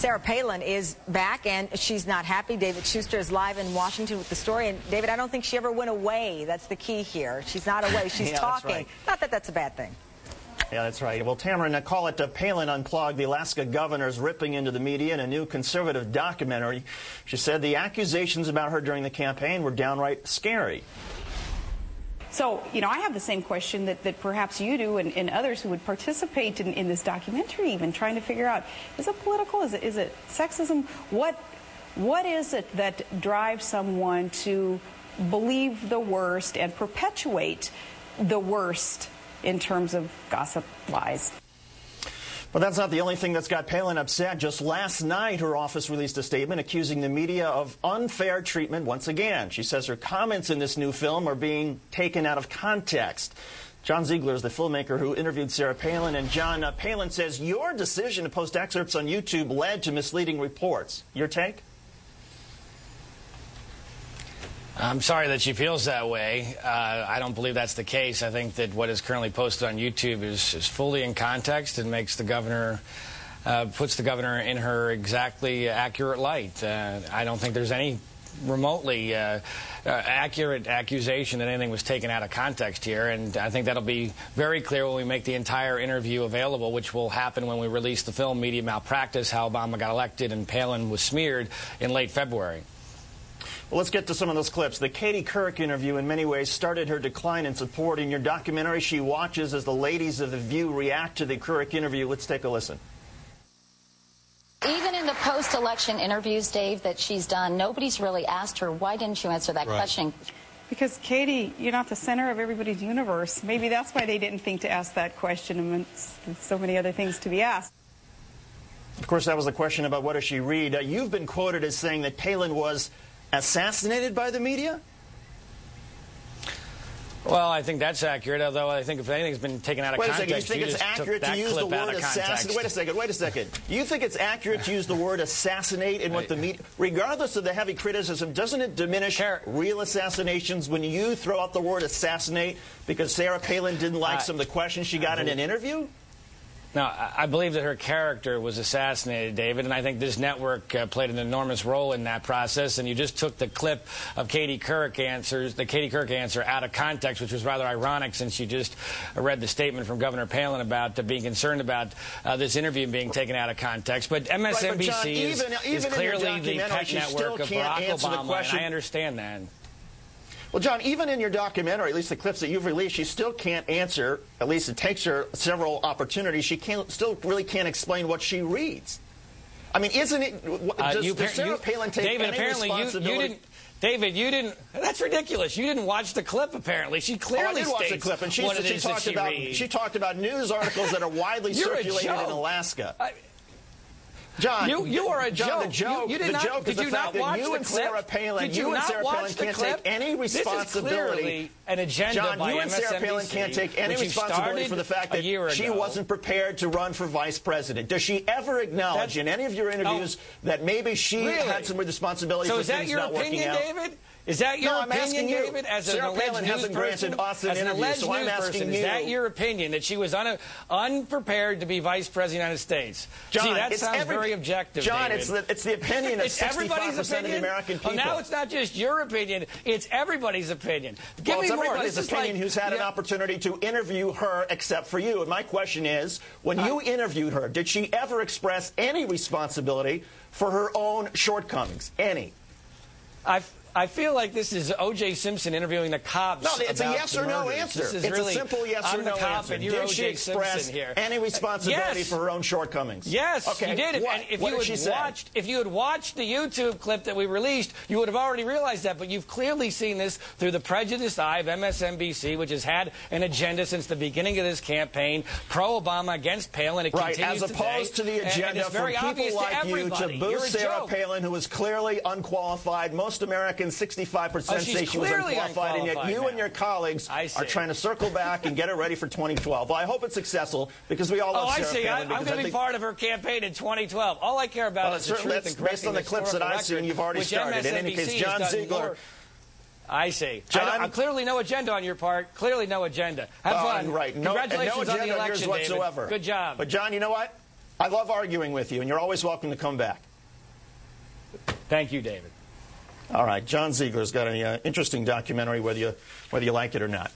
Sarah Palin is back, and she's not happy. David Shuster is live in Washington with the story. And, David, I don't think she ever went away. That's the key here. She's not away. She's yeah, talking. That's right. Not that that's a bad thing. Yeah, that's right. Well, Tamara, call it Palin Unplugged. The Alaska governor's ripping into the media in a new conservative documentary. She said the accusations about her during the campaign were downright scary. So, you know, I have the same question that perhaps you do and others who would participate in this documentary, even trying to figure out, is it political? Is it sexism? What is it that drives someone to believe the worst and perpetuate the worst in terms of gossip, lies? But that's not the only thing that's got Palin upset. Just last night, her office released a statement accusing the media of unfair treatment once again. She says her comments in this new film are being taken out of context. John Ziegler is the filmmaker who interviewed Sarah Palin. And John, Palin says your decision to post excerpts on YouTube led to misleading reports. Your take? I'm sorry that she feels that way. I don't believe that's the case. I think that what is currently posted on YouTube is fully in context and makes the governor, puts the governor in her exactly accurate light. I don't think there's any remotely accurate accusation that anything was taken out of context here, and I think that'll be very clear when we make the entire interview available, which will happen when we release the film Media Malpractice, How Obama Got Elected and Palin Was Smeared in late February. Well, let's get to some of those clips. The Katie Couric interview in many ways started her decline in support. In your documentary, she watches as the ladies of The View react to the Couric interview. Let's take a listen. Even in the post-election interviews, Dave, that she's done, nobody's really asked her, why didn't you answer that question? Because, Katie, you're not the center of everybody's universe. Maybe that's why they didn't think to ask that question amongst so many other things to be asked. Of course, that was the question about what does she read. You've been quoted as saying that Palin was assassinated by the media? Well, I think that's accurate, although I think if anything's been taken out of context, you think it's accurate to use the word assassinate? Wait a second. Do you think it's accurate to use the word assassinate in what the media, regardless of the heavy criticism, doesn't it diminish real assassinations when you throw out the word assassinate because Sarah Palin didn't like some of the questions she got in an interview? Now, I believe that her character was assassinated, David, and I think this network played an enormous role in that process. And you just took the clip of Katie Couric answer out of context, which was rather ironic since you just read the statement from Governor Palin about being concerned about this interview being taken out of context. But MSNBC is clearly the pet network of Barack Obama, and I understand that. Well, John, even in your documentary, at least the clips that you've released, she still can't answer. At least it takes her several opportunities. She still really can't explain what she reads. I mean, isn't it? Does Sarah Palin take any responsibility? David, you didn't. That's ridiculous. You didn't watch the clip. Apparently, she clearly watch the clip, and she talked about news articles that are widely circulated in Alaska. John, you are a joke. The joke is the fact that you and Sarah Palin can't take any responsibility. An agenda John, by you and Sarah Palin can't take any responsibility for the fact that she wasn't prepared to run for vice president. Does she ever acknowledge in any of your interviews that maybe she had some responsibility for things not working out? So is that your opinion, David? Is that your opinion, David, as an alleged news person? Is that your opinion, that she was unprepared to be vice president of the United States? John, see, that sounds very objective, John, David. it's the opinion of 65% of the American people. Now it's not just your opinion, it's everybody's opinion. Give me more. Everybody's opinion who's had an opportunity to interview her except for you. And my question is, when you interviewed her, did she ever express any responsibility for her own shortcomings? Any? I feel like this is O.J. Simpson interviewing the cops. No, it's a yes or no answer. It's a simple yes or no answer. Did she express any responsibility for her own shortcomings? Yes, she did. And if you had watched the YouTube clip that we released, you would have already realized that. But you've clearly seen this through the prejudiced eye of MSNBC, which has had an agenda since the beginning of this campaign, pro-Obama, against Palin. It continues as opposed to the agenda from people like you to boost Sarah Palin, who is clearly unqualified. Most Americans, 65% say she was unqualified, and yet you and your colleagues are trying to circle back and get her ready for 2012. Well, I hope it's successful because we all love Sarah Palin. I'm going to be part of her campaign in 2012. All I care about is the truth and correcting based on the clips that I've seen, you've already started. In any case, John Ziegler. I see. John, clearly no agenda on your part. Clearly no agenda. Have fun. Right. Congratulations on the election, whatsoever. David. Good job. But, John, you know what? I love arguing with you, and you're always welcome to come back. Thank you, David. All right, John Ziegler's got an interesting documentary, whether you like it or not.